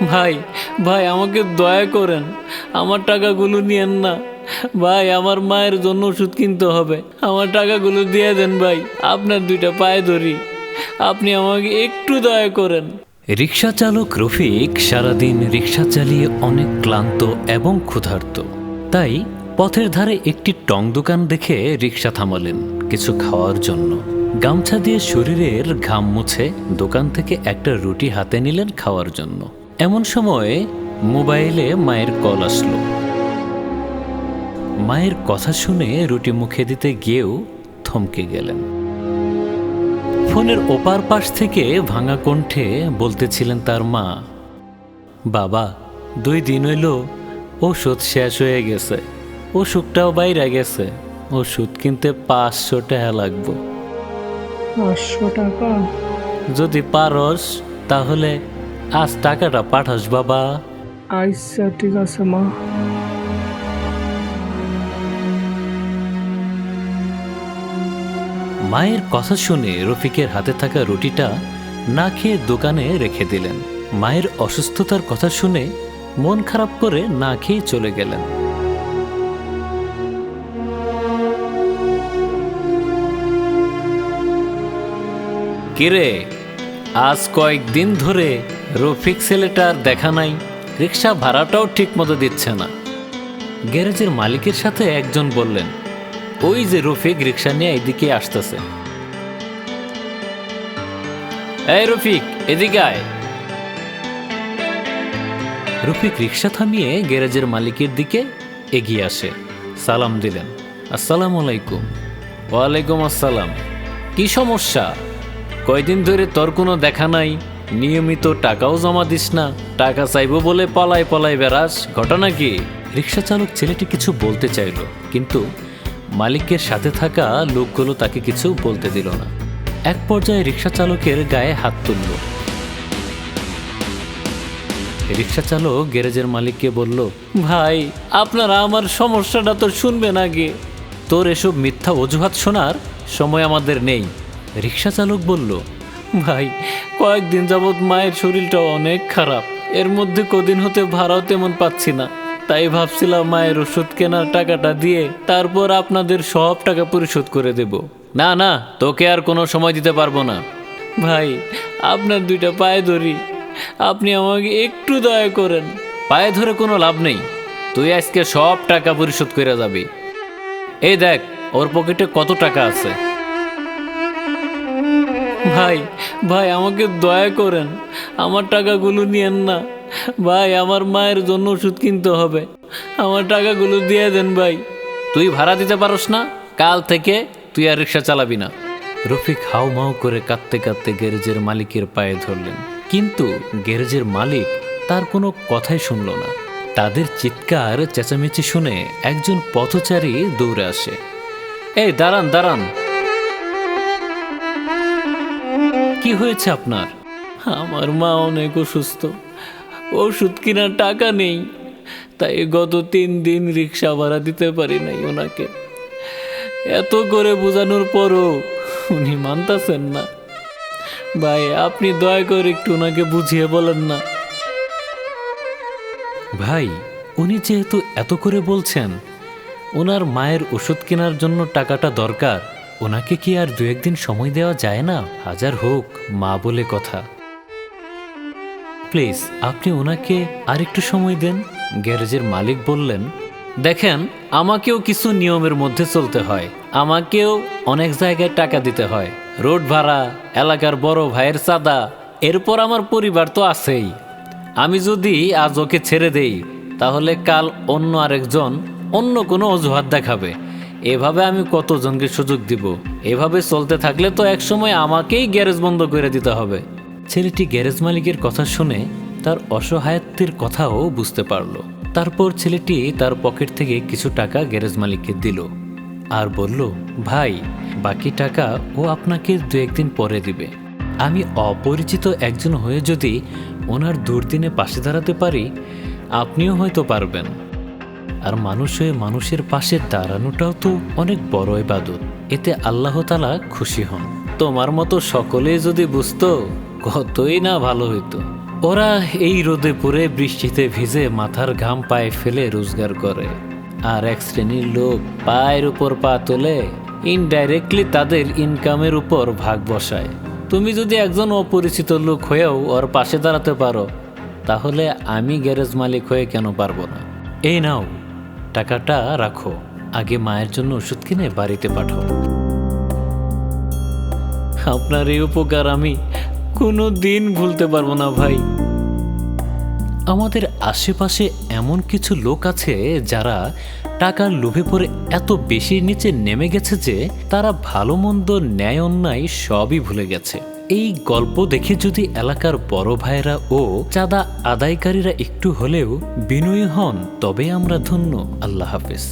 ভাই ভাই আমাকে দয়া করেন, আমার টাকাগুলো নিয়েন না ভাই, আমার মায়ের জন্য ওষুধ কিনতে হবে, আমার টাকাগুলো দিয়ে দেন ভাই, আপনার দুইটা পায়ে ধরি, আপনি আমাকে একটু দয়া করেন। রিক্সা চালক রফিক সারাদিন রিক্সা চালিয়ে অনেক ক্লান্ত এবং ক্ষুধার্ত, তাই পথের ধারে একটি টং দোকান দেখে রিক্সা থামালেন কিছু খাওয়ার জন্য। গামছা দিয়ে শরীরের ঘাম মুছে দোকান থেকে একটা রুটি হাতে নিলেন খাওয়ার জন্য। এমন সময় মোবাইলে মায়ের কল আসলো। মায়ের কথা শুনে রুটি মুখে দিতে গিয়েও থমকে গেলেন। ফোনের ওপার পাশ থেকে ভাঙা কণ্ঠে বলতেছিলেন তার মা, বাবা 2 দিন হইল ওষুধ শেষ হয়ে গেছে, ওষুধটাও বাইরে গেছে, ওষুধ কিনতে 500 টাকা লাগবো। 500 টাকা? যদি পারস তাহলে আজ টাকাটা পাঠাস বাবা। আচ্ছা ঠিক আছে মা। মায়ের কথা শুনে রফিকের হাতে থাকা রুটিটা না খেয়ে দোকানে রেখে দিলেন। মায়ের অসুস্থতার কথা শুনে মন খারাপ করে না খেয়ে চলে গেলেন। কিরে, আজ কয়েকদিন ধরে রফিক ছেলেটার দেখা নাই, রিক্সা ভাড়াটাও ঠিক মতো দিচ্ছে না। গ্যারেজের মালিকের সাথে একজন বললেন, ওই যে রফিক রিক্সা নিয়ে এদিকে আসতেছে। এই রফিক, এদিকে আয়। রফিক রিক্সা থামিয়ে গ্যারেজের মালিকের দিকে এগিয়ে আসে, সালাম দিলেন। আসসালামু আলাইকুম। ওয়ালাইকুম আসসালাম। কি সমস্যা? কয়দিন ধরে তোর কোনো দেখা নাই, নিয়মিত টাকাও জমা দিস না, টাকা চাইবো বলে পলাই পলাই বেড়াস, ঘটনা কি? রিক্সা চালক ছেলেটি কিছু বলতে চাইল, কিন্তু মালিকের সাথে থাকা লোকগুলো তাকে কিছু বলতে দিল না। এক পর্যায়ে রিক্সা চালকের গায়ে হাত তুলল। রিক্সা চালক গ্যারেজের মালিককে বলল, ভাই আপনারা আমার সমস্যাটা তো শুনবেন আগে। তোর এসব মিথ্যা অজুহাত শোনার সময় আমাদের নেই। রিক্সা চালক বলল, ভাই কয়েকদিন যাবৎ মায়ের শরীরটা অনেক খারাপ, এর মধ্যে কদিন হতে ভাড়াও তেমন পাচ্ছি না, তাই ভাবছিলাম মায়ের ওষুধ কেনার টাকাটা দিয়ে তারপর আপনাদের সব টাকা পরিশোধ করে দেব। না না, তোকে আর কোনো সময় দিতে পারবো না। ভাই আপনার দুইটা পায়ে ধরি, আপনি আমাকে একটু দয়া করেন। পায়ে ধরে কোনো লাভ নেই, তুই আজকে সব টাকা পরিশোধ করে যাবি। এই দেখ ওর পকেটে কত টাকা আছে। ভাই ভাই আমাকে দয়া করেন, আমার টাকাগুলো নিয়েন না ভাই, আমার মায়ের জন্য ওষুধ কিনতে হবে, আমার টাকাগুলো দিয়ে দেন ভাই। তুই ভাড়া দিতে পারস না, কাল থেকে তুই আর রিক্সা চালাবি না। রফিক হাউমাউ করে কাঁদতে কাঁদতে গ্যারেজের মালিকের পায়ে ধরলেন, কিন্তু গ্যারেজের মালিক তার কোনো কথাই শুনল না। তাদের চিৎকার চেঁচামেচি শুনে একজন পথচারী দৌড়ে আসে। এই দাঁড়ান দাঁড়ান, কি হয়েছে আপনার? আমার মা অনেক অসুস্থ, ওষুধ কেনার টাকা নেই, তাই গত 3 দিন রিক্সা ভাড়া দিতে পারি নাই ওনাকে। এত করে বোঝানোর পরও উনি মানতেছেন না। ভাই আপনি দয়া করে একটু ওনাকে বুঝিয়ে বলেন না। ভাই উনি যেহেতু এত করে বলছেন, ওনার মায়ের ওষুধ কেনার জন্য টাকাটা দরকার, ওনাকে কি আর 2-1 দিন সময় দেওয়া যায় না? হাজার হোক মা বলে কথা। প্লিজ আপনি ওনাকে আরেকটু সময় দেন। গ্যারেজের মালিক বললেন, দেখেন আমাকেও কিছু নিয়মের মধ্যে চলতে হয়, আমাকেও অনেক জায়গায় টাকা দিতে হয়, রোড ভাড়া, এলাকার বড় ভাইয়ের চাঁদা, এরপর আমার পরিবার তো আছেই। আমি যদি আজ ওকে ছেড়ে দেই তাহলে কাল অন্য আরেকজন অন্য কোনো অজুহাত দেখাবে, এভাবে আমি কতজনকে সুযোগ দিব? এভাবে চলতে থাকলে তো একসময় আমাকেই গ্যারেজ বন্ধ করে দিতে হবে। ছেলেটি গ্যারেজ মালিকের কথা শুনে তার অসহায়ত্বের কথাও বুঝতে পারল। তারপর ছেলেটি তার পকেট থেকে কিছু টাকা গ্যারেজ মালিককে দিল আর বলল, ভাই বাকি টাকা ও আপনাকে 2-1 দিন পরে দিবে। আমি অপরিচিত একজন হয়ে যদি ওনার দুর্দিনে পাশে দাঁড়াতে পারি, আপনিও হয়তো পারবেন। আর মানুষ হয়ে মানুষের পাশে দাঁড়ানোটাও তো অনেক বড় ইবাদত, এতে আল্লাহ তাআলা খুশি হন। তোমার মতো সকলেই যদি বুঝতো কতই না ভালো হইতো। ওরা এই রোদে পড়ে বৃষ্টিতে ভিজে মাথার ঘাম পায়ে ফেলে রোজগার করে, আর এক শ্রেণীর লোক পায়ের উপর পা তোলে ইনডাইরেক্টলি তাদের ইনকামের উপর ভাগ বসায়। তুমি যদি একজন অপরিচিত লোক হয়েও ওর পাশে দাঁড়াতে পারো, তাহলে আমি গ্যারেজ মালিক হয়ে কেন পারবো না? এই নাও, টাকাটা রাখো, আগে মায়ের জন্য ওষুধ কিনে বাড়িতে পাঠাও। আপনার এই উপকার আমি কোনো দিন ভুলতে পারবো না ভাই। আমাদের আশেপাশে এমন কিছু লোক আছে যারা টাকার লোভে পড়ে এত বেশি নিচে নেমে গেছে যে তারা ভালো মন্দ ন্যায় অন্যায় সবই ভুলে গেছে। এই গল্প দেখে যদি এলাকার বড় ভাইরা ও চাঁদা আদায়কারীরা একটু হলেও বিনয়ী হন, তবে আমরা ধন্য। আল্লাহ হাফেজ।